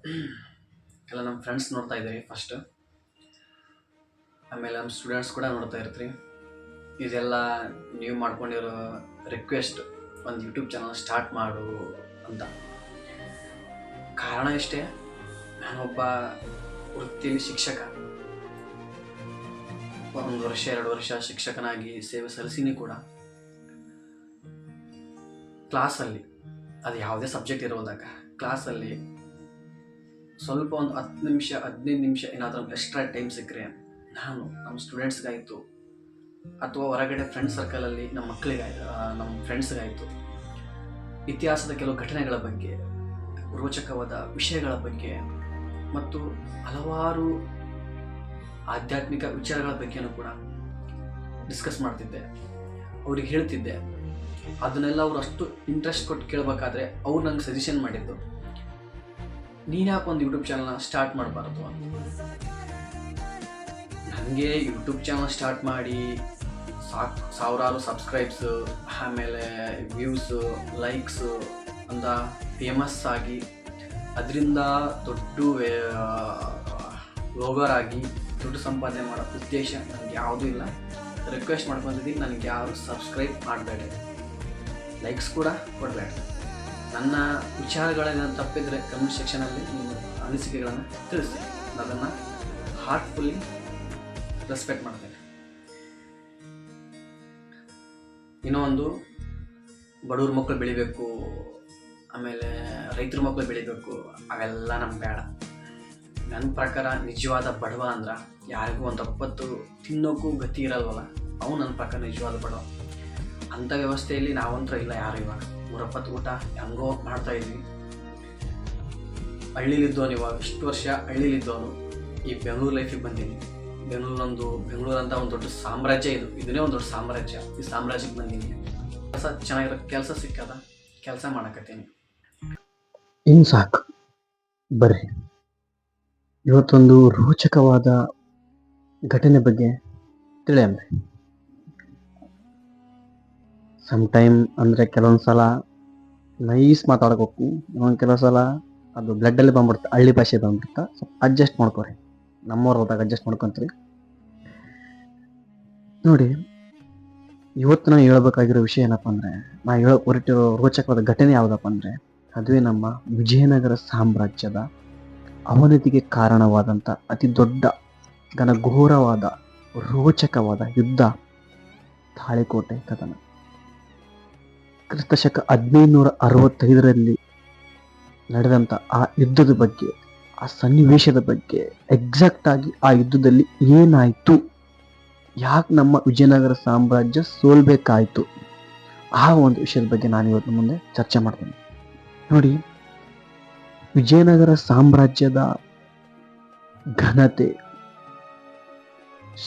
ಎಲ್ಲ ನಮ್ಮ ಫ್ರೆಂಡ್ಸ್ ನೋಡ್ತಾ ಇದ್ದೀರಿ ಫಸ್ಟ್, ಆಮೇಲೆ ನಮ್ಮ ಸ್ಟೂಡೆಂಟ್ಸ್ ಕೂಡ ನೋಡ್ತಾ ಇರ್ತೀರಿ. ಇದೆಲ್ಲ ನೀವು ಮಾಡ್ಕೊಂಡಿರೋ ರಿಕ್ವೆಸ್ಟ್, ಒಂದು ಯೂಟ್ಯೂಬ್ ಚಾನಲ್ ಸ್ಟಾರ್ಟ್ ಮಾಡು ಅಂತ. ಕಾರಣ ಇಷ್ಟೇ, ನಾನೊಬ್ಬ ವೃತ್ತಿಯಲ್ಲಿ ಶಿಕ್ಷಕ. 1 ವರ್ಷ 2 ವರ್ಷ ಶಿಕ್ಷಕನಾಗಿ ಸೇವೆ ಸಲ್ಲಿಸಿನಿ ಕೂಡ. ಕ್ಲಾಸಲ್ಲಿ ಅದು ಯಾವುದೇ ಸಬ್ಜೆಕ್ಟ್ ಇರೋದಾಗ ಕ್ಲಾಸಲ್ಲಿ ಸ್ವಲ್ಪ ಒಂದು 10 ನಿಮಿಷ 15 ನಿಮಿಷ ಏನಾದರೂ ಎಕ್ಸ್ಟ್ರಾ ಟೈಮ್ ಸಿಕ್ಕರೆ ನಾನು ನಮ್ಮ ಸ್ಟೂಡೆಂಟ್ಸ್ಗಾಯಿತು ಅಥವಾ ಹೊರಗಡೆ ಫ್ರೆಂಡ್ ಸರ್ಕಲಲ್ಲಿ ನಮ್ಮ ಮಕ್ಕಳಿಗಾಯಿತು, ನಮ್ಮ ಫ್ರೆಂಡ್ಸ್ಗಾಯಿತು, ಇತಿಹಾಸದ ಕೆಲವು ಘಟನೆಗಳ ಬಗ್ಗೆ, ರೋಚಕವಾದ ವಿಷಯಗಳ ಬಗ್ಗೆ ಮತ್ತು ಹಲವಾರು ಆಧ್ಯಾತ್ಮಿಕ ವಿಚಾರಗಳ ಬಗ್ಗೆನೂ ಕೂಡ ಡಿಸ್ಕಸ್ ಮಾಡ್ತಿದ್ದೆ, ಅವ್ರಿಗೆ ಹೇಳ್ತಿದ್ದೆ. ಅದನ್ನೆಲ್ಲ ಅವರು ಅಷ್ಟು ಇಂಟ್ರೆಸ್ಟ್ ಕೊಟ್ಟು ಕೇಳಬೇಕಾದ್ರೆ ಅವ್ರು ನಂಗೆ ಸಜೆಷನ್ ಮಾಡಿದ್ದು, ನೀನು ಯಾಕೆ ಒಂದು ಯೂಟ್ಯೂಬ್ ಚಾನಲ್ನ ಸ್ಟಾರ್ಟ್ ಮಾಡಬಾರ್ದು ಅಂತ. ನನಗೆ ಯೂಟ್ಯೂಬ್ ಚಾನಲ್ ಸ್ಟಾರ್ಟ್ ಮಾಡಿ ಸಾವಿರಾರು ಸಬ್ಸ್ಕ್ರೈಬ್ಸು, ಆಮೇಲೆ ವ್ಯೂಸು, ಲೈಕ್ಸು ಅಂತ ಫೇಮಸ್ ಆಗಿ ಅದರಿಂದ ದೊಡ್ಡ ವ್ಲೋಗರ್ ಆಗಿ ದುಡ್ಡು ಸಂಪಾದನೆ ಮಾಡೋ ಉದ್ದೇಶ ನನಗೆ ಯಾವುದೂ ಇಲ್ಲ. ರಿಕ್ವೆಸ್ಟ್ ಮಾಡ್ಕೊತಿದ್ದೀನಿ, ನನಗೆ ಯಾರು ಸಬ್ಸ್ಕ್ರೈಬ್ ಮಾಡಬೇಡ, ಲೈಕ್ಸ್ ಕೂಡ ಕೊಡಬೇಡ. ನನ್ನ ವಿಚಾರಗಳೇನಾದ್ರು ತಪ್ಪಿದರೆ ಕಮೆಂಟ್ ಸೆಕ್ಷನಲ್ಲಿ ನಿಮ್ಮ ಅನಿಸಿಕೆಗಳನ್ನು ತಿಳಿಸಿ, ಅದನ್ನು ಹಾರ್ಟ್ಫುಲ್ಲಿ ರೆಸ್ಪೆಕ್ಟ್ ಮಾಡ್ತೇನೆ. ಇನ್ನೊಂದು, ಬಡವ್ರ ಮಕ್ಕಳು ಬೆಳಿಬೇಕು, ಆಮೇಲೆ ರೈತರ ಮಕ್ಕಳು ಬೆಳಿಬೇಕು, ಅವೆಲ್ಲ ನಮ್ಗೆ ಬೇಡ. ನನ್ನ ಪ್ರಕಾರ ನಿಜವಾದ ಬಡವ ಅಂದ್ರೆ ಯಾರಿಗೂ ಒಂದು 10 ತಿನ್ನೋಕ್ಕೂ ಗತಿ ಇರಲ್ವಲ್ಲ, ಅವು ನನ್ನ ಪ್ರಕಾರ ನಿಜವಾದ ಬಡವ. ಅಂಥ ವ್ಯವಸ್ಥೆಯಲ್ಲಿ ನಾವಂತೂ ಇಲ್ಲ ಯಾರು. ಇವಾಗ 3 ಊಟ ಹೆಂಗೋ ಮಾಡ್ತಾ ಇದ್ವಿ. ಹಳ್ಳಿಲಿದ್ದವನು, ಇವಾಗ ಇಷ್ಟು ವರ್ಷ ಹಳ್ಳಿಲಿದ್ದವನು ಈ ಬೆಂಗಳೂರು ಲೈಫಿಗೆ ಬಂದೀನಿ. ಬೆಂಗಳೂರು ಅಂತ ಒಂದು ದೊಡ್ಡ ಸಾಮ್ರಾಜ್ಯ, ಇದನ್ನೇ ಒಂದು ದೊಡ್ಡ ಸಾಮ್ರಾಜ್ಯ. ಈ ಸಾಮ್ರಾಜ್ಯಕ್ಕೆ ಬಂದೀನಿ. ಚೆನ್ನಾಗಿರೋ ಕೆಲಸ ಸಿಕ್ಕದ, ಕೆಲಸ ಮಾಡಕತ್ತೀನಿ. ಇನ್ನು ಸಾಕು, ಬರ್ರಿ ಇವತ್ತೊಂದು ರೋಚಕವಾದ ಘಟನೆ ಬಗ್ಗೆ ತಿಳಿಯಂಬ್ರಿ. ಟೈಮ್ ಅಂದರೆ ಕೆಲವೊಂದು ಸಲ ನೈಸ್ ಮಾತಾಡಕ್ಕೆ ಹೋಗ್ತೀನಿ, ಇನ್ನೊಂದು ಕೆಲವು ಸಲ ಅದು ಬ್ಲಡ್ಡಲ್ಲಿ ಬಂದ್ಬಿಡುತ್ತೆ, ಹಳ್ಳಿ ಭಾಷೆ ಬಂದ್ಬಿಡುತ್ತೆ. ಸ್ವಲ್ಪ ಅಡ್ಜಸ್ಟ್ ಮಾಡ್ಕೊರಿ, ನಮ್ಮವ್ರು ಹೋದಾಗ ಅಡ್ಜಸ್ಟ್ ಮಾಡ್ಕೊತೀರಿ. ನೋಡಿ, ಇವತ್ತು ನಾನು ಹೇಳ್ಬೇಕಾಗಿರೋ ವಿಷಯ ಏನಪ್ಪ ಅಂದರೆ, ನಾ ಹೊರಟಿರೋ ರೋಚಕವಾದ ಘಟನೆ ಯಾವುದಪ್ಪ ಅಂದರೆ, ಅದುವೇ ನಮ್ಮ ವಿಜಯನಗರ ಸಾಮ್ರಾಜ್ಯದ ಅವನತಿಗೆ ಕಾರಣವಾದಂಥ ಅತಿ ದೊಡ್ಡ ಘನಘೋರವಾದ ರೋಚಕವಾದ ಯುದ್ಧ ತಾಳಿಕೋಟೆ ಕದನ. ಕ್ರಿಸ್ತಶಕ 1565ರಲ್ಲಿ ನಡೆದಂಥ ಆ ಯುದ್ಧದ ಬಗ್ಗೆ, ಆ ಸನ್ನಿವೇಶದ ಬಗ್ಗೆ, ಎಕ್ಸಾಕ್ಟ್ ಆಗಿ ಆ ಯುದ್ಧದಲ್ಲಿ ಏನಾಯಿತು, ಯಾಕೆ ನಮ್ಮ ವಿಜಯನಗರ ಸಾಮ್ರಾಜ್ಯ ಸೋಲ್ಬೇಕಾಯಿತು, ಆ ಒಂದು ವಿಷಯದ ಬಗ್ಗೆ ನಾನು ಇವತ್ತು ಮುಂದೆ ಚರ್ಚೆ ಮಾಡ್ತೀನಿ. ನೋಡಿ, ವಿಜಯನಗರ ಸಾಮ್ರಾಜ್ಯದ ಘನತೆ,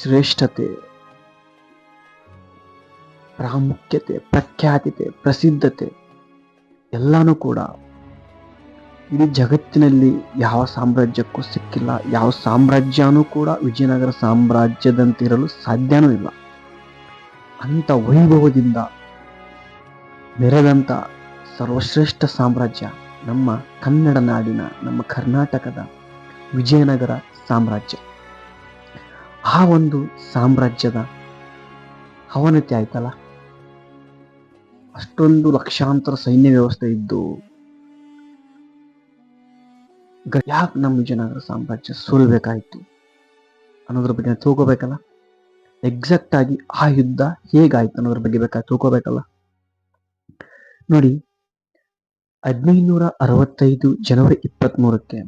ಶ್ರೇಷ್ಠತೆ, ಪ್ರಾಮುಖ್ಯತೆ, ಪ್ರಖ್ಯಾತಿತೆ, ಪ್ರಸಿದ್ಧತೆ ಎಲ್ಲಾನು ಕೂಡ ಇಡೀ ಜಗತ್ತಿನಲ್ಲಿ ಯಾವ ಸಾಮ್ರಾಜ್ಯಕ್ಕೂ ಸಿಕ್ಕಿಲ್ಲ. ಯಾವ ಸಾಮ್ರಾಜ್ಯನೂ ಕೂಡ ವಿಜಯನಗರ ಸಾಮ್ರಾಜ್ಯದಂತಿರಲು ಸಾಧ್ಯನೂ ಇಲ್ಲ. ಅಂಥ ವೈಭವದಿಂದ ಮೆರೆದಂಥ ಸರ್ವಶ್ರೇಷ್ಠ ಸಾಮ್ರಾಜ್ಯ ನಮ್ಮ ಕನ್ನಡ ನಾಡಿನ, ನಮ್ಮ ಕರ್ನಾಟಕದ ವಿಜಯನಗರ ಸಾಮ್ರಾಜ್ಯ. ಆ ಒಂದು ಸಾಮ್ರಾಜ್ಯದ ಅವನತಿ ಆಯ್ತಲ್ಲ, ಅಷ್ಟೊಂದು ಲಕ್ಷಾಂತರ ಸೈನ್ಯ ವ್ಯವಸ್ಥೆ ಇದ್ದು ಯಾಕೆ ನಮ್ಮ ವಿಜಯನಗರ ಸಾಮ್ರಾಜ್ಯ ಸೋಲ್ಬೇಕಾಯ್ತು ಅನ್ನೋದ್ರ ಬಗ್ಗೆ ತಿಳ್ಕೋಬೇಕಲ್ಲ. ಎಕ್ಸಾಕ್ಟ್ ಆಗಿ ಆ ಯುದ್ಧ ಹೇಗಾಯ್ತು ಅನ್ನೋದ್ರ ಬಗ್ಗೆ ತಿಳ್ಕೋಬೇಕಲ್ಲ. ನೋಡಿ, 1565 ಜನವರಿ 23ಕ್ಕೆ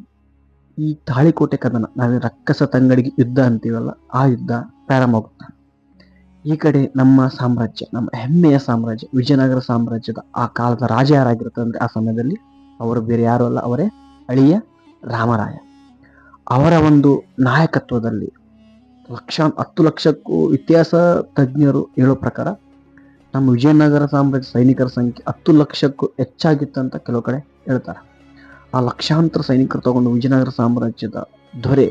ಈ ತಾಳಿಕೋಟೆ ಕದನ, ನಾವೇ ರಕ್ಕಸ ತಂಗಡಿಗೆ ಯುದ್ಧ ಅಂತೀವಲ್ಲ, ಆ ಯುದ್ಧ ಪ್ರಾರಂಭ ಆಗುತ್ತೆ. ಈ ಕಡೆ ನಮ್ಮ ಸಾಮ್ರಾಜ್ಯ, ನಮ್ಮ ಹೆಮ್ಮೆಯ ಸಾಮ್ರಾಜ್ಯ ವಿಜಯನಗರ ಸಾಮ್ರಾಜ್ಯದ ಆ ಕಾಲದ ರಾಜ ಯಾರಾಗಿರುತ್ತೆ ಅಂದ್ರೆ, ಆ ಸಮಯದಲ್ಲಿ ಅವರು ಬೇರೆ ಯಾರು ಅಲ್ಲ, ಅವರೇ ಅಳಿಯ ರಾಮರಾಯ. ಅವರ ಒಂದು ನಾಯಕತ್ವದಲ್ಲಿ 10 ಲಕ್ಷಕ್ಕೂ ಇತಿಹಾಸ ತಜ್ಞರು ಹೇಳೋ ಪ್ರಕಾರ ನಮ್ಮ ವಿಜಯನಗರ ಸಾಮ್ರಾಜ್ಯ ಸೈನಿಕರ ಸಂಖ್ಯೆ 10 ಲಕ್ಷಕ್ಕೂ ಹೆಚ್ಚಾಗಿತ್ತಂತ ಕೆಲವು ಕಡೆ ಹೇಳ್ತಾರೆ. ಆ ಲಕ್ಷಾಂತರ ಸೈನಿಕರು ತಗೊಂಡು ವಿಜಯನಗರ ಸಾಮ್ರಾಜ್ಯದ ದೊರೆ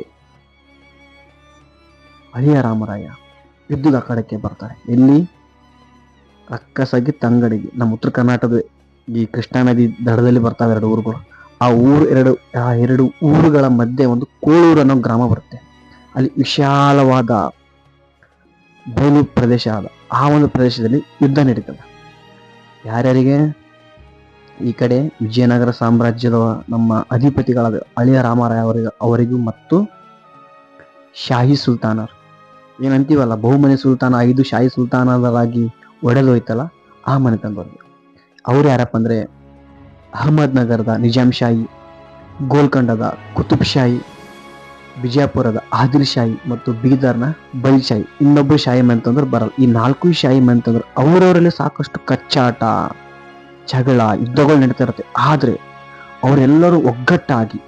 ಅಳಿಯ ರಾಮರಾಯ ಯುದ್ಧದ ಕಡೆಗೆ ಬರ್ತಾರೆ. ಎಲ್ಲಿ? ರಕ್ಕಸಗಿ ತಂಗಡಿಗೆ. ನಮ್ಮ ಉತ್ತರ ಕರ್ನಾಟಕದ ಈ ಕೃಷ್ಣಾ ನದಿ ದಡದಲ್ಲಿ ಬರ್ತಾವೆ 2 ಊರುಗಳು. ಆ ಎರಡು ಊರುಗಳ ಮಧ್ಯೆ ಒಂದು ಕೋಳೂರು ಅನ್ನೋ ಗ್ರಾಮ ಬರುತ್ತೆ. ಅಲ್ಲಿ ವಿಶಾಲವಾದ ಬಯಲು ಪ್ರದೇಶ ಆದ. ಆ ಒಂದು ಪ್ರದೇಶದಲ್ಲಿ ಯುದ್ಧ ನಡೀತದೆ. ಯಾರ್ಯಾರಿಗೆ? ಈ ಕಡೆ ವಿಜಯನಗರ ಸಾಮ್ರಾಜ್ಯದ ನಮ್ಮ ಅಧಿಪತಿಗಳಾದ ಅಳಿಯ ರಾಮರಾಯ ಅವರಿಗೂ ಮತ್ತು ಶಾಹಿ ಸುಲ್ತಾನರು ಏನಂತೀವಲ್ಲ, ಬಹುಮನಿ ಸುಲ್ತಾನ 5 ಶಾಹಿ ಸುಲ್ತಾನರಾಗಿ ಒಡೆದೋಯ್ತಲ್ಲ, ಆ ಮನೆತನದವ್ರಿಗೆ. ಅವ್ರು ಯಾರಪ್ಪ ಅಂದ್ರೆ ಅಹಮದ್ ನಗರದ ನಿಜಾಮ್ ಶಾಹಿ, ಗೋಲ್ಕೊಂಡದ ಕುತುಬ್ ಶಾಹಿ, ಬಿಜಾಪುರದ ಆದಿಲ್ ಶಾಹಿ ಮತ್ತು ಬೀದರ್ನ ಬೈಲ್ ಶಾಹಿ. ಇನ್ನೊಬ್ಬರು ಶಾಹಿ ಮನೆತಂದ್ರು ಬರಲ್ಲ. ಈ 4 ಶಾಹಿ ಮನೆತಂದ್ರು ಅವರವರಲ್ಲಿ ಸಾಕಷ್ಟು ಕಚ್ಚಾಟ, ಜಗಳ, ಯುದ್ಧಗಳು ನಡೀತಾ ಇರುತ್ತೆ. ಆದ್ರೆ ಅವರೆಲ್ಲರೂ ಒಗ್ಗಟ್ಟಾಗಿ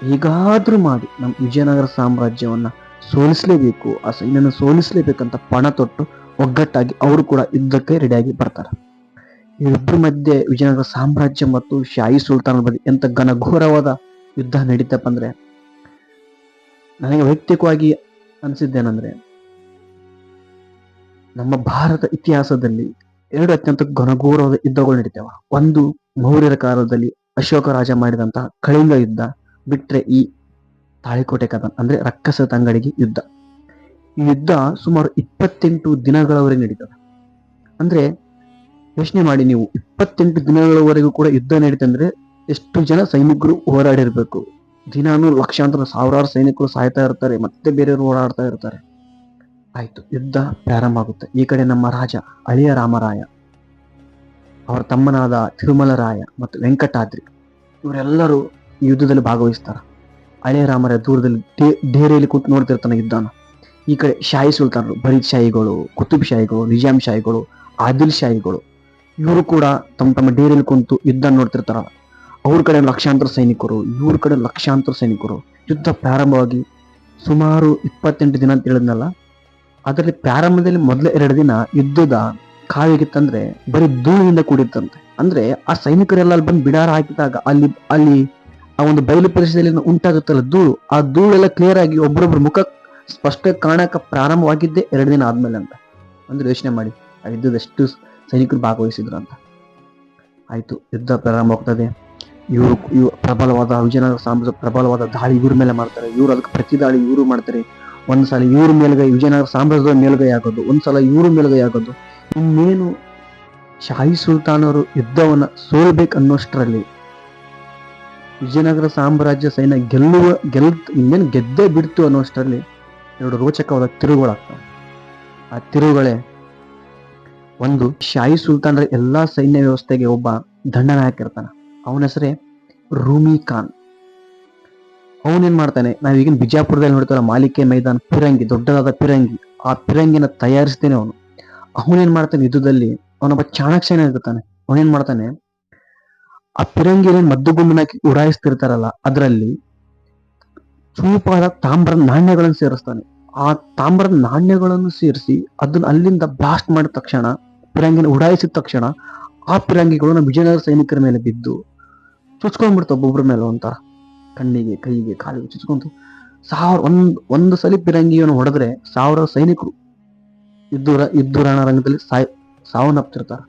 ಹೇಗಾದ್ರೂ ಮಾಡಿ ನಮ್ಮ ವಿಜಯನಗರ ಸಾಮ್ರಾಜ್ಯವನ್ನ ಸೋಲಿಸಲೇಬೇಕು, ಆ ಸೈನ್ಯನ ಸೋಲಿಸಲೇಬೇಕಂತ ಪಣ ತೊಟ್ಟು ಒಗ್ಗಟ್ಟಾಗಿ ಅವರು ಕೂಡ ಯುದ್ಧಕ್ಕೆ ರೆಡಿಯಾಗಿ ಬರ್ತಾರೆ. ಇವರಿಬ್ಬರ ಮಧ್ಯೆ ವಿಜಯನಗರ ಸಾಮ್ರಾಜ್ಯ ಮತ್ತು ಶಾಹಿ ಸುಲ್ತಾನರ ಬಗ್ಗೆ ಎಂತ ಘನಘೋರವಾದ ಯುದ್ಧ ನಡೀತಪ್ಪ ಅಂದ್ರೆ, ನನಗೆ ವೈಯಕ್ತಿಕವಾಗಿ ಅನಿಸಿದ್ದೇನೆಂದ್ರೆ, ನಮ್ಮ ಭಾರತ ಇತಿಹಾಸದಲ್ಲಿ 2 ಅತ್ಯಂತ ಘನಘೋರವಾದ ಯುದ್ಧಗಳು ನಡೀತಾವ. ಒಂದು ಮೌರ್ಯರ ಕಾಲದಲ್ಲಿ ಅಶೋಕ ರಾಜ ಮಾಡಿದಂತಹ ಕಳಿಂಗ ಯುದ್ಧ, ಬಿಟ್ರೆ ಈ ತಾಳಿಕೋಟೆ ಕದನ ಅಂದ್ರೆ ರಕ್ಕಸ ತಂಗಡಿಗೆ ಯುದ್ಧ. ಈ ಯುದ್ಧ ಸುಮಾರು 28 ದಿನಗಳವರೆಗೆ ನಡೀತದೆ. ಅಂದ್ರೆ ಯೋಚನೆ ಮಾಡಿ ನೀವು, 28 ದಿನಗಳವರೆಗೂ ಕೂಡ ಯುದ್ಧ ನಡೀತಂದ್ರೆ ಅಂದ್ರೆ ಎಷ್ಟು ಜನ ಸೈನಿಕರು ಹೋರಾಡಿರ್ಬೇಕು. ದಿನಾನು ಲಕ್ಷಾಂತರ ಸಾವಿರಾರು ಸೈನಿಕರು ಸಾಯ್ತಾ ಇರ್ತಾರೆ, ಮತ್ತೆ ಬೇರೆಯವರು ಓಡಾಡ್ತಾ ಇರ್ತಾರೆ. ಆಯ್ತು, ಯುದ್ಧ ಪ್ರಾರಂಭ ಆಗುತ್ತೆ. ಈ ಕಡೆ ನಮ್ಮ ರಾಜ ಅಳಿಯ ರಾಮರಾಯ, ಅವರ ತಮ್ಮನಾದ ತಿರುಮಲರಾಯ ಮತ್ತು ವೆಂಕಟಾದ್ರಿ ಇವರೆಲ್ಲರೂ ಈ ಯುದ್ಧದಲ್ಲಿ ಭಾಗವಹಿಸ್ತಾರೆ. ಹಳೆಯ ರಾಮರಾಯ ದೂರದಲ್ಲಿ ಡೇರೆಯಲ್ಲಿ ಕೂತು ನೋಡ್ತಿರ್ತಾನೆ ಯುದ್ಧನ. ಈ ಕಡೆ ಶಾಹಿ ಸುಲ್ತಾನರು, ಬರೀದ್ ಶಾಹಿಗಳು, ಕುತುಬ್ ಶಾಹಿಗಳು, ನಿಜಾಮ್ ಶಾಹಿಗಳು, ಆದಿಲ್ ಶಾಹಿಗಳು ಇವರು ಕೂಡ ತಮ್ಮ ಡೇರೆಯಲ್ಲಿ ಕುಂತು ಯುದ್ಧ ನೋಡ್ತಿರ್ತಾರ. ಅವ್ರ ಕಡೆ ಲಕ್ಷಾಂತರ ಸೈನಿಕರು, ಇವ್ರ ಕಡೆ ಲಕ್ಷಾಂತರ ಸೈನಿಕರು. ಯುದ್ಧ ಪ್ರಾರಂಭವಾಗಿ ಸುಮಾರು 28 ದಿನ ಅಂತ ಹೇಳಿದ್ನಲ್ಲ, ಅದರಲ್ಲಿ ಪ್ರಾರಂಭದಲ್ಲಿ ಮೊದಲ 2 ದಿನ ಯುದ್ಧದ ಕಾವಿಗಿತ್ತಂದ್ರೆ ಬರೀ ಧೂಳಿನಿಂದ ಕೂಡಿತ್ತಂತೆ. ಅಂದ್ರೆ ಆ ಸೈನಿಕರೆಲ್ಲ ಅಲ್ಲಿ ಬಂದು ಬಿಡಾರ ಹಾಕಿದಾಗ ಅಲ್ಲಿ ಆ ಒಂದು ಬಯಲು ಪ್ರದೇಶದಲ್ಲಿ ಉಂಟಾಗುತ್ತಲ್ಲ ಧೂಳು, ಆ ಧೂಳೆಲ್ಲ ಕ್ಲಿಯರ್ ಆಗಿ ಒಬ್ಬರೊಬ್ರು ಮುಖ ಸ್ಪಷ್ಟ ಕಾಣಕ ಪ್ರಾರಂಭವಾಗಿದ್ದೆ 2 ದಿನ ಆದ್ಮೇಲೆ ಅಂತ. ಅಂದ್ರೆ ಯೋಚನೆ ಮಾಡಿ ಆ ಯುದ್ಧದಷ್ಟು ಸೈನಿಕರು ಭಾಗವಹಿಸಿದ್ರು ಅಂತ. ಆಯ್ತು, ಯುದ್ಧ ಪ್ರಾರಂಭ ಆಗ್ತದೆ. ಇವರು ಪ್ರಬಲವಾದ ವಿಜಯನಗರ ಸಾಮ್ರಾಜ್ಯ ಪ್ರಬಲವಾದ ದಾಳಿ ಇವ್ರ ಮೇಲೆ ಮಾಡ್ತಾರೆ. ಇವ್ರು ಅದಕ್ಕೆ ಪ್ರತಿ ದಾಳಿ ಇವರು ಮಾಡ್ತಾರೆ. ಒಂದ್ಸಲ ಇವ್ರ ಮೇಲ್ಗೈ, ವಿಜಯನಗರ ಸಾಮ್ರಾಜ್ಯದ ಮೇಲ್ಗೈ ಆಗೋದು, ಒಂದ್ಸಲ ಇವ್ರ ಮೇಲ್ಗೈ ಆಗೋದು. ಇನ್ನೇನು ಶಾಹಿ ಸುಲ್ತಾನರು ಯುದ್ಧವನ್ನ ಸೋಲ್ಬೇಕನ್ನೋಷ್ಟರಲ್ಲಿ ವಿಜಯನಗರ ಸಾಮ್ರಾಜ್ಯ ಸೈನ್ಯ ಇನ್ನೇನು ಗೆದ್ದೇ ಬಿಡ್ತು ಅನ್ನೋಷ್ಟರಲ್ಲಿ 2 ರೋಚಕವಾದ ತಿರುವುಗಳಾಗ್ತವೆ. ಆ ತಿರುವುಗಳೇ, ಒಂದು, ಶಾಹಿ ಸುಲ್ತಾನರ ಎಲ್ಲಾ ಸೈನ್ಯ ವ್ಯವಸ್ಥೆಗೆ ಒಬ್ಬ ದಂಡನಾಯಕ ಇರ್ತಾನೆ. ಅವನ ಹೆಸರೇ ರೂಮಿ ಖಾನ್. ಅವನೇನ್ ಮಾಡ್ತಾನೆ, ನಾವೀಗಿನ ಬಿಜಾಪುರದಲ್ಲಿ ನೋಡ್ತಾರ ಮಾಲಿಕೆ ಮೈದಾನ ಪಿರಂಗಿ, ದೊಡ್ಡದಾದ ಪಿರಂಗಿ, ಆ ಪಿರಂಗಿನ ತಯಾರಿಸ್ತೇನೆ ಅವನು. ಅವನೇನ್ ಮಾಡ್ತಾನೆ, ಯುದ್ಧದಲ್ಲಿ ಅವನೊಬ್ಬ ಚಾಣಾಕ್ಷನೇ ಇರ್ತಾನೆ. ಅವನೇನ್ ಮಾಡ್ತಾನೆ, ಆ ಪಿರಂಗಿನ ಮದ್ದುಗುಂಡನಾಕಿ ಉಡಾಯಿಸ್ತಿರ್ತಾರಲ್ಲ, ಅದರಲ್ಲಿ ಚೂಪಾದ ತಾಮ್ರದ ನಾಣ್ಯಗಳನ್ನು ಸೇರಿಸ್ತಾನೆ. ಆ ತಾಮ್ರದ ನಾಣ್ಯಗಳನ್ನು ಸೇರಿಸಿ ಅದನ್ನ ಅಲ್ಲಿಂದ ಬ್ಲಾಸ್ಟ್ ಮಾಡಿದ ತಕ್ಷಣ, ಪಿರಂಗಿನ ಉಡಾಯಿಸಿದ ತಕ್ಷಣ ಆ ಪಿರಂಗಿಗಳು ನಮ್ಮ ವಿಜಯನಗರ ಸೈನಿಕರ ಮೇಲೆ ಬಿದ್ದು ಚುಚ್ಕೊಂಡ್ಬಿಡ್ತಾವ. ಒಬ್ಬೊಬ್ಬರ ಮೇಲೆ ಒಂಥರ ಕಣ್ಣಿಗೆ, ಕೈಗೆ, ಕಾಲಿಗೆ ಚುಚ್ಕೊಂತು. ಒಂದು ಸಲ ಪಿರಂಗಿಯನ್ನು ಹೊಡೆದ್ರೆ 1000 ಸೈನಿಕರು ಯುದ್ಧ ರಣರಂಗದಲ್ಲಿ ಸಾವನ್ನಪ್ತಿರ್ತಾರ.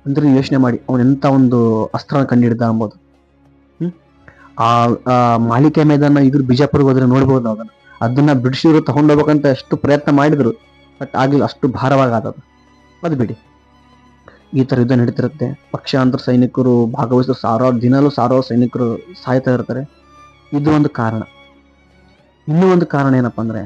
ಅಂದ್ರೆ ಯೋಚನೆ ಮಾಡಿ ಅವನೆಂತ ಒಂದು ಅಸ್ತ್ರ ಕಂಡಿಡ್ದ ಅಂಬೋದು. ಆ ಮಾಲಿಕೆ ಮೈದಾನ ಇದ್ರ ಬಿಜಾಪುರ್ಗೆ ಹೋದ್ರೆ ನೋಡ್ಬೋದು. ಅದನ್ನ ಬ್ರಿಟಿಷರು ತಗೊಂಡೋಗ್ಬೇಕಂತ ಎಷ್ಟು ಪ್ರಯತ್ನ ಮಾಡಿದ್ರು, ಬಟ್ ಆಗ್ಲಿಲ್ಲ, ಅಷ್ಟು ಭಾರವಾಗದ. ಅದು ಬಿಡಿ, ಈ ತರ ಯುದ್ಧ ನಡೀತಿರುತ್ತೆ. ಪಕ್ಷಾಂತರ ಸೈನಿಕರು ಭಾಗವಹಿಸಿದ್ರು, ದಿನಾಲೂ ಸಾವಿರಾರು ಸೈನಿಕರು ಸಾಯ್ತಾ ಇರ್ತಾರೆ. ಇದು ಒಂದು ಕಾರಣ. ಇನ್ನೂ ಒಂದು ಕಾರಣ ಏನಪ್ಪಾ ಅಂದ್ರೆ,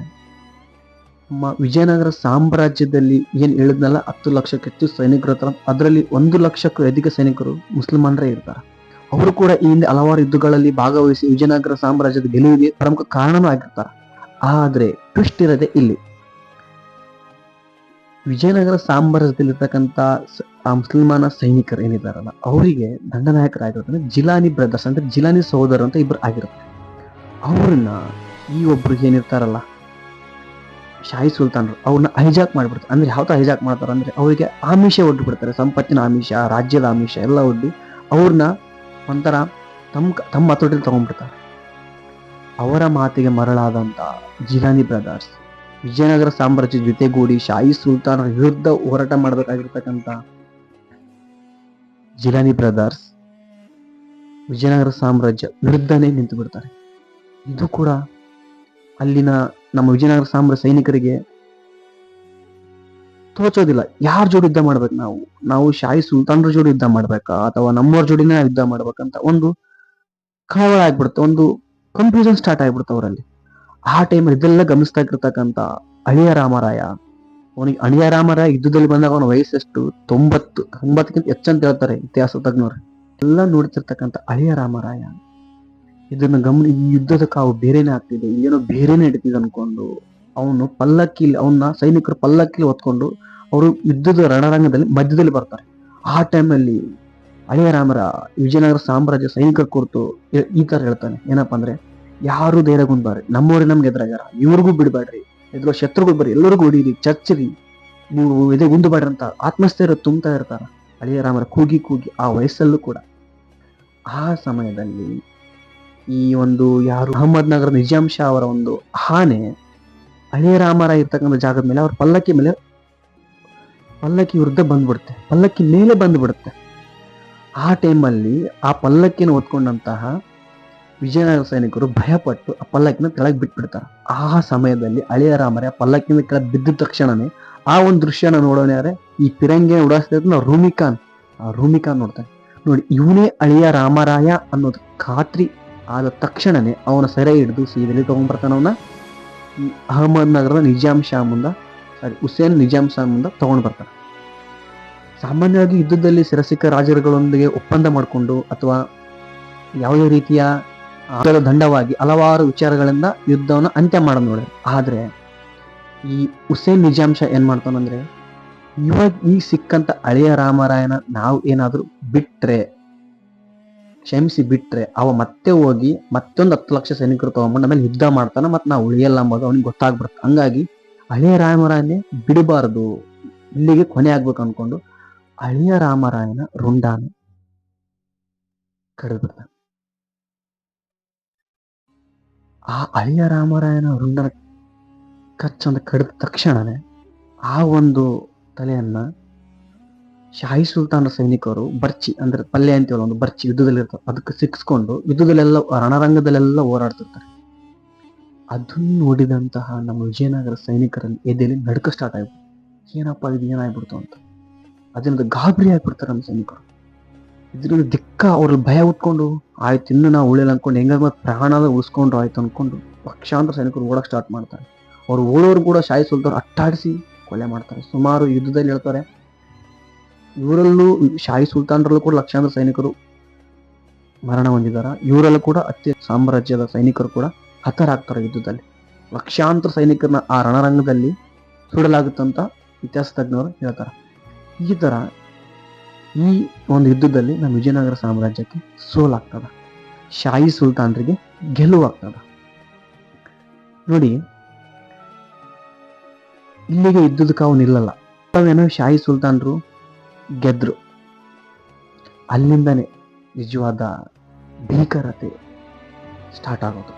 ನಮ್ಮ ವಿಜಯನಗರ ಸಾಮ್ರಾಜ್ಯದಲ್ಲಿ ಏನ್ ಹೇಳಿದ್ನಲ್ಲ 10 ಲಕ್ಷಕ್ಕೆ ಹೆಚ್ಚು ಸೈನಿಕರು ಇರ್ತಾರೆ. ಅದರಲ್ಲಿ 1 ಲಕ್ಷಕ್ಕೂ ಅಧಿಕ ಸೈನಿಕರು ಮುಸಲ್ಮಾನರೇ ಇರ್ತಾರೆ. ಅವರು ಕೂಡ ಈ ಹಿಂದೆ ಹಲವಾರು ಯುದ್ಧಗಳಲ್ಲಿ ಭಾಗವಹಿಸಿ ವಿಜಯನಗರ ಸಾಮ್ರಾಜ್ಯದ ಗೆಲುವಿಗೆ ಪ್ರಮುಖ ಕಾರಣನೂ ಆಗಿರ್ತಾರೆ. ಆದ್ರೆ ಟ್ವಿಸ್ಟ್ ಇರೋದೇ ಇಲ್ಲಿ. ವಿಜಯನಗರ ಸಾಮ್ರಾಜ್ಯದಲ್ಲಿರ್ತಕ್ಕಂಥ ಮುಸಲ್ಮಾನ ಸೈನಿಕರು ಏನಿದಾರಲ್ಲ, ಅವರಿಗೆ ದಂಡನಾಯಕರಾಗಿರ್ತಾರೆ ಜಿಲಾನಿ ಬ್ರದರ್ಸ್, ಅಂದ್ರೆ ಜಿಲಾನಿ ಸಹೋದರ ಅಂತ ಇಬ್ರು ಆಗಿರ್ತಾರೆ. ಅವ್ರನ್ನ ಈ ಒಬ್ರಿಗೆ ಏನಿರ್ತಾರಲ್ಲ ಶಾಹಿ ಸುಲ್ತಾನರು, ಅವ್ರನ್ನ ಹೈಜಾಕ್ ಮಾಡ್ಬಿಡ್ತಾರೆ. ಅಂದ್ರೆ ಯಾವ ಹೈಜಾಕ್ ಮಾಡ್ತಾರೆ ಅಂದ್ರೆ, ಅವರಿಗೆ ಆಮಿಷ ಒಡ್ಡು ಬಿಡ್ತಾರೆ, ಸಂಪತ್ತಿನ ಆಮಿಷ, ರಾಜ್ಯದ ಆಮಿಷ ಎಲ್ಲ ಒಡ್ಡಿ ಅವ್ರನ್ನ ಒಂಥರ ತಮ್ಮ ಹತೋಟಿಯಲ್ಲಿ ತಗೊಂಡ್ಬಿಡ್ತಾರೆ. ಅವರ ಮಾತಿಗೆ ಮರಳಾದಂತ ಜಿಲಾನಿ ಬ್ರದರ್ಸ್ ವಿಜಯನಗರ ಸಾಮ್ರಾಜ್ಯ ಜೊತೆಗೂಡಿ ಶಾಹಿ ಸುಲ್ತಾನರ ವಿರುದ್ಧ ಹೋರಾಟ ಮಾಡಬೇಕಾಗಿರ್ತಕ್ಕಂಥ ಜಿಲಾನಿ ಬ್ರದರ್ಸ್ ವಿಜಯನಗರ ಸಾಮ್ರಾಜ್ಯ ವಿರುದ್ಧನೇ ನಿಂತು ಬಿಡ್ತಾರೆ. ಇದು ಕೂಡ ಅಲ್ಲಿನ ನಮ್ಮ ವಿಜಯನಗರ ಸಾಮ್ರಾಜ್ಯ ಸೈನಿಕರಿಗೆ ತೋಚೋದಿಲ್ಲ. ಯಾರ ಜೋಡಿ ಯುದ್ಧ ಮಾಡ್ಬೇಕು, ನಾವು ಶಾಹಿ ಸುಲ್ತಾನ್ರ ಜೋಡಿ ಯುದ್ಧ ಮಾಡ್ಬೇಕಾ ಅಥವಾ ನಮ್ಮವ್ರ ಜೋಡಿನೇ ಯುದ್ಧ ಮಾಡ್ಬೇಕಂತ ಒಂದು ಕಳವಳ ಆಗ್ಬಿಡುತ್ತೆ, ಒಂದು ಕನ್ಫ್ಯೂಷನ್ ಸ್ಟಾರ್ಟ್ ಆಗ್ಬಿಡುತ್ತೆ ಅವರಲ್ಲಿ. ಆ ಟೈಮಲ್ಲಿ ಇದೆಲ್ಲ ಗಮನಿಸ್ತಾ ಇರ್ತಕ್ಕಂಥ ಅಳಿಯ ರಾಮರಾಯ, ಅವನಿಗೆ ಅಳಿಯ ರಾಮರಾಯ ಯುದ್ಧದಲ್ಲಿ ಬಂದಾಗ ಅವನ ವಯಸ್ಸೆಷ್ಟು 90ಕ್ಕಿಂತ ಹೆಚ್ಚಂತ ಹೇಳ್ತಾರೆ ಇತಿಹಾಸ ತಜ್ಞರು. ಎಲ್ಲ ನೋಡ್ತಿರ್ತಕ್ಕಂಥ ಅಳಿಯ ರಾಮರಾಯ ಇದನ್ನ ಈ ಯುದ್ಧದ ಕಾವು ಬೇರೆನೆ ಆಗ್ತಿದೆ, ಏನೋ ಬೇರೆನೆ ಹಿಡಿತಿದೆ ಅನ್ಕೊಂಡು ಅವನು ಅವನ್ನ ಸೈನಿಕರು ಪಲ್ಲಕ್ಕಿಲಿ ಹೊತ್ಕೊಂಡು ಅವರು ಯುದ್ಧದ ರಣರಂಗದಲ್ಲಿ ಮಧ್ಯದಲ್ಲಿ ಬರ್ತಾರೆ. ಆ ಟೈಮಲ್ಲಿ ಅಳಿಯ ರಾಮರ ವಿಜಯನಗರ ಸಾಮ್ರಾಜ್ಯ ಸೈನಿಕರ ಕುರಿತು ಈ ತರ ಹೇಳ್ತಾನೆ, ಏನಪ್ಪಾ ಅಂದ್ರೆ, ಯಾರು ಧೈರ್ಯಗೊಂಡ್ಬಾರ್ರಿ, ನಮ್ಮವ್ರೆ ನಮ್ಗೆ ಎದುರಾಗ್ಯಾರ, ಇವ್ರಿಗೂ ಬಿಡ್ಬೇಡ್ರಿ, ಎದುರು ಶತ್ರುಗಳು ಬರ್ರಿ, ಎಲ್ಲರಿಗೂ ಹೊಡೀರಿ, ಚರ್ಚಿರಿ, ನೀವು ಇದೇ ಉಂದುಬೇಡ್ರಿ ಅಂತ ಆತ್ಮಸ್ಥೈರ್ಯ ತುಂಬ್ತಾ ಇರ್ತಾರ ಅಳಿಯ ರಾಮರ ಕೂಗಿ ಆ ವಯಸ್ಸಲ್ಲೂ ಕೂಡ. ಆ ಸಮಯದಲ್ಲಿ ಈ ಒಂದು ಯಾರು ಅಹಮದ್ ನಗರ ನಿಜಾಂ ಶಾ ಅವರ ಒಂದು ಆನೆ ಅಳಿಯ ರಾಮರ ಇರ್ತಕ್ಕಂಥ ಜಾಗದ ಮೇಲೆ ಅವ್ರ ಪಲ್ಲಕ್ಕಿ ವಿರುದ್ಧ ಬಂದ್ಬಿಡುತ್ತೆ, ಪಲ್ಲಕ್ಕಿ ಮೇಲೆ ಬಂದ್ಬಿಡುತ್ತೆ. ಆ ಟೈಮಲ್ಲಿ ಆ ಪಲ್ಲಕ್ಕಿನ ಹೊತ್ಕೊಂಡಂತಹ ವಿಜಯನಗರ ಸೈನಿಕರು ಭಯಪಟ್ಟು ಆ ಪಲ್ಲಕ್ಕಿನ ಕೆಳಗೆ ಬಿಟ್ಬಿಡ್ತಾರೆ. ಆ ಸಮಯದಲ್ಲಿ ಅಳಿಯ ರಾಮರ ಪಲ್ಲಕ್ಕಿನ ಕೆಳಗೆ ಬಿದ್ದ ತಕ್ಷಣನೇ ಆ ಒಂದು ದೃಶ್ಯನ ನೋಡೋಣ, ಈ ಪಿರಂಗಿನ ಉಡಾಯಿಸ್ತಾ ರೂಮಿಕಾನ್ ನೋಡ್ತಾನೆ. ನೋಡಿ, ಇವನೇ ಅಳಿಯ ರಾಮರಾಯ ಅನ್ನೋದು ಖಾತ್ರಿ ಆದ ತಕ್ಷಣನೇ ಅವನ ಸೆರೆ ಹಿಡಿದು ಸೀದಲ್ಲಿ ತಗೊಂಡ್ಬರ್ತಾನ. ಅವನ ಈ ಅಹಮದ್ ನಗರದ ಹುಸೇನ್ ನಿಜಾಂ ಶಾ ಮುಂದೆ ತಗೊಂಡ್ ಬರ್ತಾನೆ. ಸಾಮಾನ್ಯವಾಗಿ ಯುದ್ಧದಲ್ಲಿ ಸಿರಸಿಕ್ಕ ರಾಜರುಗಳೊಂದಿಗೆ ಒಪ್ಪಂದ ಮಾಡಿಕೊಂಡು ಅಥವಾ ಯಾವುದೇ ರೀತಿಯ ದಂಡವಾಗಿ ಹಲವಾರು ವಿಚಾರಗಳಿಂದ ಯುದ್ಧವನ್ನು ಅಂತ್ಯ ಮಾಡೋದು ನೋಡಿ. ಆದ್ರೆ ಈ ಹುಸೇನ್ ನಿಜಾಂ ಶಾ ಏನ್ ಮಾಡ್ತಾನಂದ್ರೆ, ಇವಾಗ ಈಗ ಸಿಕ್ಕಂತ ಅಳಿಯ ರಾಮರಾಯನ ನಾವು ಏನಾದ್ರು ಕ್ಷಮಿಸಿ ಬಿಟ್ರೆ ಅವ ಮತ್ತೆ ಹೋಗಿ ಮತ್ತೊಂದು 10 ಲಕ್ಷ ಸೈನಿಕರು ತಗೊಂಡ್ಬಂದು ಆಮೇಲೆ ಯುದ್ಧ ಮಾಡ್ತಾನೆ, ಮತ್ತೆ ನಾವು ಉಳಿಯಲ್ಲ ಅಂಬೋದು ಅವನಿಗೆ ಗೊತ್ತಾಗ್ಬಿಡುತ್ತೆ. ಹಂಗಾಗಿ ಅಳಿಯ ರಾಮರಾಯನೇ ಬಿಡಬಾರದು, ಇಲ್ಲಿಗೆ ಕೊನೆ ಆಗ್ಬೇಕು ಅನ್ಕೊಂಡು ಅಳಿಯ ರಾಮರಾಯನ ರುಂಡಾನ ಕಡಿದು ಬಿಡ್ತಾನೆ. ಆ ಅಳಿಯ ರಾಮರಾಯನ ರುಂಡನ ಕಚ್ಚಂದ ಕಡಿದ ತಕ್ಷಣನೇ ಆ ಒಂದು ತಲೆಯನ್ನ ಶಾಹಿ ಸುಲ್ತಾನರ ಸೈನಿಕರು ಬರ್ಚಿ ಅಂದ್ರೆ ಪಲ್ಯ ಅಂತೀವಲ್ಲ, ಒಂದು ಬರ್ಚಿ ಯುದ್ಧದಲ್ಲಿ ಇರ್ತಾರೆ, ಅದಕ್ಕೆ ಸಿಕ್ಸ್ಕೊಂಡು ಯುದ್ಧದಲ್ಲೆಲ್ಲ ರಣರಂಗದಲ್ಲೆಲ್ಲ ಓಡಾಡ್ತಿರ್ತಾರೆ. ಅದನ್ನು ನೋಡಿದಂತಹ ನಮ್ಮ ವಿಜಯನಗರ ಸೈನಿಕರಲ್ಲಿ ಎದೆಯಲ್ಲಿ ನಡುಕ ಸ್ಟಾರ್ಟ್ ಆಗ್ಬಿಡ್ತು. ಏನಪ್ಪಾ ಇದು ಏನಾಗ್ಬಿಡ್ತು ಅಂತ ಅದರಿಂದ ಗಾಬರಿ ಆಗ್ಬಿಡ್ತಾರೆ ನಮ್ಮ ಸೈನಿಕರು. ಇದರಿಂದ ದಿಕ್ಕ ಅವ್ರಲ್ಲಿ ಭಯ ಉಟ್ಕೊಂಡು ಆಯ್ತು ಇನ್ನು ನಾವು ಉಳಿಯಲ್ಲ ಅನ್ಕೊಂಡು ಹೆಂಗ ಪ್ರಾಣದ ಉಳಿಸ್ಕೊಂಡ್ರು ಆಯ್ತು ಅನ್ಕೊಂಡು ಲಕ್ಷಾಂತರ ಸೈನಿಕರು ಓಡಕ್ ಸ್ಟಾರ್ಟ್ ಮಾಡ್ತಾರೆ. ಅವ್ರು ಓಡೋರು ಕೂಡ ಶಾಹಿ ಸುಲ್ತಾನ್ ಅಟ್ಟಾಡಿಸಿ ಕೊಲೆ ಮಾಡ್ತಾರೆ. ಸುಮಾರು ಯುದ್ಧದಲ್ಲಿ ಹೇಳ್ತಾರೆ, ಇವರಲ್ಲೂ ಶಾಹಿ ಸುಲ್ತಾನರಲ್ಲೂ ಕೂಡ ಲಕ್ಷಾಂತರ ಸೈನಿಕರು ಮರಣ ಹೊಂದಿದ್ದಾರೆ. ಇವರಲ್ಲೂ ಕೂಡ ಸಾಮ್ರಾಜ್ಯದ ಸೈನಿಕರು ಕೂಡ ಹತರಾಗ್ತಾರೆ ಯುದ್ಧದಲ್ಲಿ. ಲಕ್ಷಾಂತರ ಸೈನಿಕರನ್ನ ಆ ರಣರಂಗದಲ್ಲಿ ಸುಡಲಾಗುತ್ತಂತ ಇತಿಹಾಸ ತಜ್ಞರು ಹೇಳ್ತಾರೆ. ಈ ತರ ಈ ಒಂದು ಯುದ್ಧದಲ್ಲಿ ನಮ್ಮ ವಿಜಯನಗರ ಸಾಮ್ರಾಜ್ಯಕ್ಕೆ ಸೋಲಾಗ್ತದ, ಶಾಹಿ ಸುಲ್ತಾನರಿಗೆ ಗೆಲುವಾಗ್ತದ. ನೋಡಿ, ಇಲ್ಲಿಗೆ ಯುದ್ಧದ ಕಾವು ನಿಲ್ಲಲ್ಲ. ಏನೋ ಶಾಹಿ ಸುಲ್ತಾನರು ಗೆದ್ರು, ಅಲ್ಲಿಂದನೇ ನಿಜವಾದ ಭೀಕರತೆ ಸ್ಟಾರ್ಟ್ ಆಗೋದು.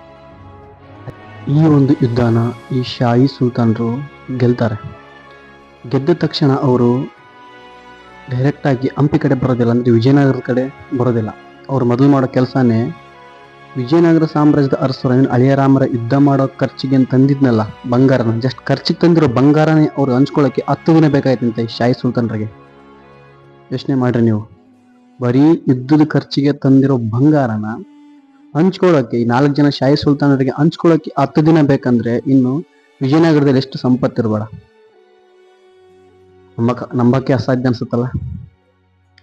ಈ ಒಂದು ಯುದ್ಧನ ಈ ಶಾಹಿ ಸುಲ್ತಾನರು ಗೆಲ್ತಾರೆ. ಗೆದ್ದ ತಕ್ಷಣ ಅವರು ಡೈರೆಕ್ಟ್ ಆಗಿ ಹಂಪಿ ಕಡೆ ಬರೋದಿಲ್ಲ, ಅಂದ್ರೆ ವಿಜಯನಗರದ ಕಡೆ ಬರೋದಿಲ್ಲ. ಅವ್ರು ಮೊದಲು ಮಾಡೋ ಕೆಲಸನೇ ವಿಜಯನಗರ ಸಾಮ್ರಾಜ್ಯದ ಅರಸರು ಅಳಿಯ ರಾಮರ ಯುದ್ಧ ಮಾಡೋ ಖರ್ಚಿಗೆ ತಂದಿದ್ನಲ್ಲ ಬಂಗಾರನ, ಜಸ್ಟ್ ಖರ್ಚಿಗೆ ತಂದಿರೋ ಬಂಗಾರನೇ ಅವ್ರು ಹಂಚ್ಕೊಳ್ಳೋಕೆ 10 ದಿನ ಬೇಕಾಯ್ತಂತೆ ಈ ಶಾಹಿ ಸುಲ್ತಾನರಿಗೆ. ಯೋಚನೆ ಮಾಡ್ರಿ ನೀವು, ಬರೀ ಯುದ್ಧದ ಖರ್ಚಿಗೆ ತಂದಿರೋ ಬಂಗಾರನ ಹಂಚ್ಕೊಳ್ಳೋಕೆ ಈ 4 ಜನ ಶಾಹಿ ಸುಲ್ತಾನರಿಗೆ ಹಂಚ್ಕೊಳ್ಳೋಕೆ 10 ದಿನ ಬೇಕಂದ್ರೆ ಇನ್ನು ವಿಜಯನಗರದಲ್ಲಿ ಎಷ್ಟು ಸಂಪತ್ತಿರಬೇಡ. ನಂಬಕ್ಕೆ ಅಸಾಧ್ಯ ಅನ್ಸುತ್ತಲ್ಲ,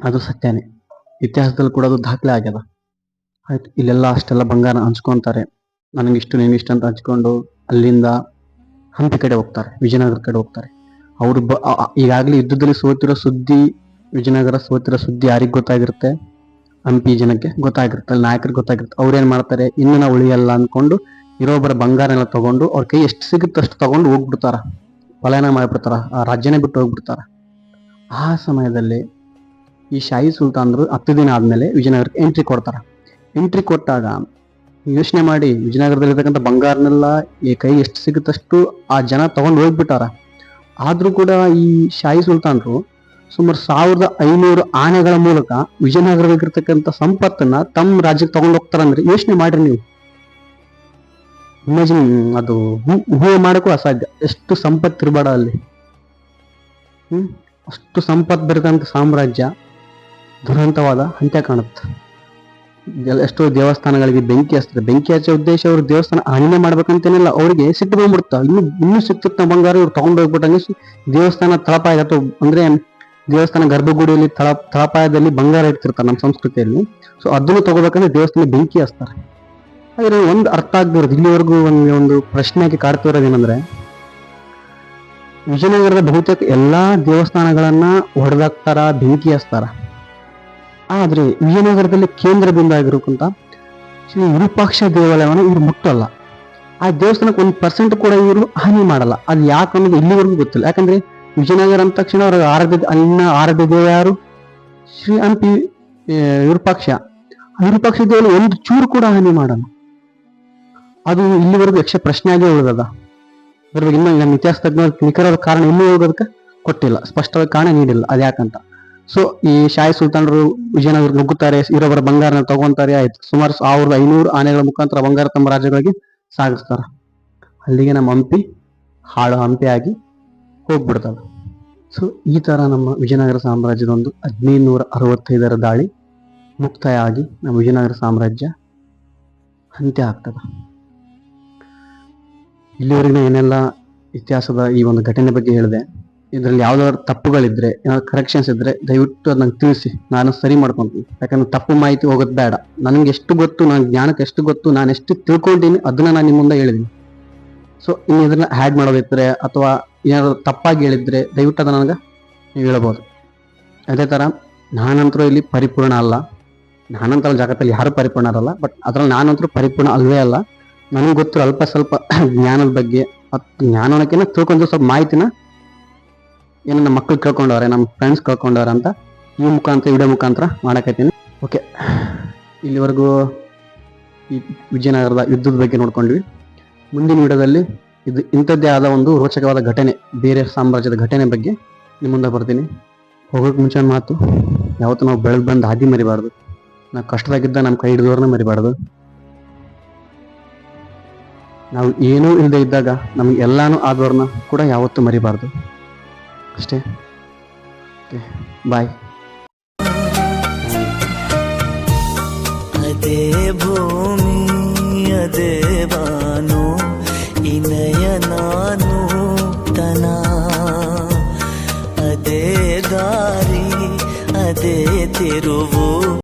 ಅದು ಸತ್ಯನೇ. ಇತಿಹಾಸದಲ್ಲಿ ಕೂಡ ಅದು ದಾಖಲೆ ಆಗ್ಯದ. ಆಯ್ತು, ಇಲ್ಲೆಲ್ಲ ಅಷ್ಟೆಲ್ಲ ಬಂಗಾರ ಹಂಚ್ಕೊಂತಾರೆ, ನನಗಿಷ್ಟು ನಿನಗಿಷ್ಟು ಅಂತ ಹಂಚ್ಕೊಂಡು ಅಲ್ಲಿಂದ ಹಂಪಿ ಕಡೆ ಹೋಗ್ತಾರೆ, ವಿಜಯನಗರ ಕಡೆ ಹೋಗ್ತಾರೆ. ಅವ್ರು ಈಗಾಗಲೇ ಯುದ್ಧದಲ್ಲಿ ವಿಜಯನಗರ ಸೋತಿರೋ ಸುದ್ದಿ ಯಾರಿಗೆ ಗೊತ್ತಾಗಿರುತ್ತೆ? ಹಂಪಿ ಜನಕ್ಕೆ ಗೊತ್ತಾಗಿರುತ್ತೆ, ಅಲ್ಲಿ ನಾಯಕರಿಗೆ ಗೊತ್ತಾಗಿರುತ್ತೆ. ಅವ್ರೇನ್ ಮಾಡ್ತಾರೆ, ಇನ್ನು ನಾವು ಉಳಿಯಲ್ಲ ಅನ್ಕೊಂಡು ಇರೋಬ್ಬರ ಬಂಗಾರ ಎಲ್ಲ ತಗೊಂಡು ಅವ್ರ ಕೈ ಎಷ್ಟು ಸಿಗುತ್ತೆ ಅಷ್ಟು ತಗೊಂಡು ಹೋಗ್ಬಿಡ್ತಾರ, ಪಲಾಯನ ಮಾಡಿಬಿಡ್ತಾರ, ಆ ರಾಜ್ಯನೇ ಬಿಟ್ಟು ಹೋಗ್ಬಿಡ್ತಾರ. ಆ ಸಮಯದಲ್ಲಿ ಈ ಶಾಹಿ ಸುಲ್ತಾನರು 10 ದಿನ ಆದ್ಮೇಲೆ ವಿಜಯನಗರಕ್ಕೆ ಎಂಟ್ರಿ ಕೊಡ್ತಾರ. ಎಂಟ್ರಿ ಕೊಟ್ಟಾಗ ಯೋಚನೆ ಮಾಡಿ, ವಿಜಯನಗರದಲ್ಲಿರ್ತಕ್ಕಂಥ ಬಂಗಾರನೆಲ್ಲ ಈ ಕೈ ಎಷ್ಟು ಸಿಗುತ್ತಷ್ಟು ಆ ಜನ ತಗೊಂಡು ಹೋಗ್ಬಿಟ್ಟಾರ. ಆದ್ರೂ ಕೂಡ ಈ ಶಾಹಿ ಸುಲ್ತಾನರು ಸುಮಾರು 1500 ಆನೆಗಳ ಮೂಲಕ ವಿಜಯನಗರದಾಗಿರ್ತಕ್ಕಂಥ ಸಂಪತ್ತನ್ನ ತಮ್ಮ ರಾಜ್ಯಕ್ಕೆ ತಗೊಂಡು ಹೋಗ್ತಾರಂದ್ರೆ ಯೋಚನೆ ಮಾಡ್ರಿ ನೀವು. ಇಮ್ಯಾಜಿನ್, ಅದು ಊಹೆ ಮಾಡಕ್ಕೂ ಅಸಾಧ್ಯ. ಎಷ್ಟು ಸಂಪತ್ತು ಇರಬೇಡ ಅಲ್ಲಿ. ಅಷ್ಟು ಸಂಪತ್ತು ಬರ್ತಕ್ಕಂಥ ಸಾಮ್ರಾಜ್ಯ ದುರಂತವಾದ ಅಂತ್ಯ ಕಾಣುತ್ತೆ. ಎಷ್ಟೋ ದೇವಸ್ಥಾನಗಳಿಗೆ ಬೆಂಕಿ ಹಚ್ತಾರೆ. ಬೆಂಕಿ ಹಚ್ಚೋ ಉದ್ದೇಶ ಅವ್ರ ದೇವಸ್ಥಾನ ಹಾನಿನೇ ಮಾಡ್ಬೇಕಂತೇನಿಲ್ಲ, ಅವ್ರಿಗೆ ಸಿಟ್ಟು ಬಂದ್ಬಿಡುತ್ತ. ಇನ್ನೂ ಸಿಕ್ತಿತ್ತು ಬಂಗಾರ, ಇವ್ರು ತಗೊಂಡು ಹೋಗ್ಬಿಟ್ಟಂಗೆ ದೇವಸ್ಥಾನ ತಳಪಾಯ, ಅಥವಾ ಅಂದ್ರೆ ದೇವಸ್ಥಾನ ಗರ್ಭಗುಡಿಯಲ್ಲಿ ತಳಪಾಯದಲ್ಲಿ ಬಂಗಾರ ಇಡ್ತಿರ್ತಾರೆ ನಮ್ಮ ಸಂಸ್ಕೃತಿಯಲ್ಲಿ. ಸೊ ಅದನ್ನು ತಗೋಬೇಕಂದ್ರೆ ದೇವಸ್ಥಾನ ಬೆಂಕಿ ಹಚ್ತಾರೆ. ಆದ್ರೆ ಒಂದು ಅರ್ಥ ಆಗ್ದಿರೋದು, ಇಲ್ಲಿವರೆಗೂ ಒಂದು ಪ್ರಶ್ನೆಯಾಗಿ ಕಾಡ್ತಿರೋದು ಏನಂದ್ರೆ, ವಿಜಯನಗರದ ಬಹುತೇಕ ಎಲ್ಲಾ ದೇವಸ್ಥಾನಗಳನ್ನ ಹೊಡೆದಾಕ್ತಾರ, ಬೆಂಕಿ ಹಚ್ತಾರ. ಆದ್ರೆ ವಿಜಯನಗರದಲ್ಲಿ ಕೇಂದ್ರ ಬಿಂದು ಆಗಿರೋಕ್ಕಂತ ಶ್ರೀ ವಿರೂಪಾಕ್ಷ ದೇವಾಲಯವನ್ನು ಇವ್ರು ಮುಟ್ಟಲ್ಲ. ಆ ದೇವಸ್ಥಾನಕ್ಕೆ 1% ಕೂಡ ಇವರು ಹಾನಿ ಮಾಡಲ್ಲ. ಅದು ಯಾಕೆ ಅನ್ನೋದು ಇಲ್ಲಿವರೆಗೂ ಗೊತ್ತಿಲ್ಲ. ಯಾಕಂದ್ರೆ ವಿಜಯನಗರ ಅಂದ ತಕ್ಷಣ ಅವ್ರ ಅಲ್ಲಿನ ಆರಾಧ್ಯ ದೇವ ಯಾರು? ಶ್ರೀ ಹಂಪಿ ವಿರೂಪಾಕ್ಷ. ವಿರೂಪಾಕ್ಷ ದೇವಾಲಯ ಒಂದು ಚೂರು ಕೂಡ ಹಾನಿ ಮಾಡಲ್ಲ. ಅದು ಇಲ್ಲಿವರೆಗೂ ಯಕ್ಷ ಪ್ರಶ್ನೆಯಾಗಿ ಉಳಿದದ. ಅದ್ರ ಬಗ್ಗೆ ಇನ್ನು ನಮ್ಮ ಇತಿಹಾಸ ತಜ್ಞರು ನಿಖರವಾದ ಕಾರಣ ಇನ್ನೂ ಹೋಗೋದಕ್ಕೆ ಕೊಟ್ಟಿಲ್ಲ, ಸ್ಪಷ್ಟವಾದ ಕಾರಣ ನೀಡಿಲ್ಲ ಅದು ಯಾಕಂತ. ಸೊ ಈ ಶಾಹಿ ಸುಲ್ತಾನರು ವಿಜಯನಗರ ನುಗ್ಗುತ್ತಾರೆ, ಇರೋವರ ಬಂಗಾರನ ತಗೊಂತಾರೆ, ಆಯ್ತು. ಸುಮಾರು 1500 ಆನೆಗಳ ಮುಖಾಂತರ ಬಂಗಾರ ತಮ್ಮ ರಾಜ್ಯಗಳಿಗೆ ಸಾಗಿಸ್ತಾರ. ಅಲ್ಲಿಗೆ ನಮ್ಮ ಹಂಪಿ ಹಾಳು ಹಂಪಿ ಆಗಿ ಹೋಗ್ಬಿಡ್ತವೆ. ಸೊ ಈ ತರ ನಮ್ಮ ವಿಜಯನಗರ ಸಾಮ್ರಾಜ್ಯದ ಒಂದು 1565ರ ದಾಳಿ ಮುಕ್ತಾಯ ಆಗಿ ನಮ್ಮ ವಿಜಯನಗರ ಸಾಮ್ರಾಜ್ಯ ಅಂತ್ಯ ಆಗ್ತದೆ. ಇಲ್ಲಿವರೆಗಿನ ಏನೆಲ್ಲ ಇತಿಹಾಸದ ಈ ಒಂದು ಘಟನೆ ಬಗ್ಗೆ ಹೇಳಿದೆ, ಇದರಲ್ಲಿ ಯಾವ್ದಾದ್ರು ತಪ್ಪುಗಳಿದ್ರೆ, ಏನಾದ್ರು ಕರೆಕ್ಷನ್ಸ್ ಇದ್ರೆ ದಯವಿಟ್ಟು ಅದು ನಂಗೆ ತಿಳಿಸಿ, ನಾನು ಸರಿ ಮಾಡ್ಕೊಂತೀನಿ. ಯಾಕಂದ್ರೆ ತಪ್ಪು ಮಾಹಿತಿ ಹೋಗೋದು ಬೇಡ. ನನಗೆ ಎಷ್ಟು ಗೊತ್ತು, ನನ್ನ ಜ್ಞಾನಕ್ಕೆ ಎಷ್ಟು ಗೊತ್ತು, ನಾನು ಎಷ್ಟು ತಿಳ್ಕೊಂಡಿನಿ ಅದನ್ನ ನಾನು ನಿಮ್ಮ ಮುಂದೆ ಹೇಳಿದ್ದೀನಿ. ಸೊ ಇನ್ನು ಇದನ್ನ ಹ್ಯಾಡ್ ಮಾಡೋದಿದ್ರೆ ಅಥವಾ ಏನಾದ್ರು ತಪ್ಪಾಗಿ ಹೇಳಿದ್ರೆ ದಯವಿಟ್ಟು ಅದನ್ನ ನನಗೆ ನೀವು ಹೇಳ್ಬೋದು. ಅದೇ ತರ ನಾನಂತರೂ ಇಲ್ಲಿ ಪರಿಪೂರ್ಣ ಅಲ್ಲ. ನಾನಂತರ ಜಗತ್ತಲ್ಲಿ ಯಾರು ಪರಿಪೂರ್ಣ ಅಲ್ಲ, ಬಟ್ ಅದ್ರಲ್ಲಿ ನಾನಂತರೂ ಪರಿಪೂರ್ಣ ಅಲ್ವೇ ಅಲ್ಲ. ನನಗೆ ಗೊತ್ತಿರೋ ಅಲ್ಪ ಸ್ವಲ್ಪ ಜ್ಞಾನದ ಬಗ್ಗೆ, ಜ್ಞಾನಕ್ಕಿಂತ ತಿಳ್ಕೊಂಡು ಸ್ವಲ್ಪ ಮಾಹಿತಿನ ಏನೋ ನಮ್ಮ ಮಕ್ಕಳು ಕೇಳ್ಕೊಂಡವ್ರೆ, ನಮ್ಮ ಫ್ರೆಂಡ್ಸ್ ಕೇಳ್ಕೊಂಡವ್ರೆ ಅಂತ ಈ ಮುಖಾಂತರ, ವಿಡಿಯೋ ಮುಖಾಂತರ ಮಾಡಕತ್ತೀನಿ. ಓಕೆ, ಇಲ್ಲಿವರೆಗೂ ಈ ವಿಜಯನಗರದ ಯುದ್ಧದ ಬಗ್ಗೆ ನೋಡ್ಕೊಂಡ್ವಿ. ಮುಂದಿನ ವಿಡಿಯೋದಲ್ಲಿ ಇದು ಇಂಥದ್ದೇ ಆದ ಒಂದು ರೋಚಕವಾದ ಘಟನೆ, ಬೇರೆ ಸಾಮ್ರಾಜ್ಯದ ಘಟನೆ ಬಗ್ಗೆ ನಿಮ್ಮ ಮುಂದೆ ಬರ್ತೀನಿ. ಹೋಗೋಕೆ ಮುಂಚೆ ಮಾತು, ಯಾವತ್ತೂ ನಾವು ಬೆಳೆದು ಬಂದು ಹಾದಿ ಮರಿಬಾರ್ದು. ನಾವು ಕಷ್ಟದಾಗಿದ್ದ ನಮ್ಮ ಕೈ ಹಿಡಿದವ್ರನ್ನ ಮರಿಬಾರ್ದು. ನಾವು ಏನೂ ಇಲ್ಲದೆ ಇದ್ದಾಗ ನಮ್ಗೆ ಎಲ್ಲಾನು ಆದವ್ರನ್ನ ಕೂಡ ಯಾವತ್ತೂ ಮರಿಬಾರ್ದು. ಅಷ್ಟೇ. ಓಕೆ, ಬಾಯ್. ಅದೇ ಭೂಮಿ ಅದೇ ಬಾನು ಇನಯನಾನು ತನ, ಅದೇ ದಾರಿ ಅದೇ ತಿರುವ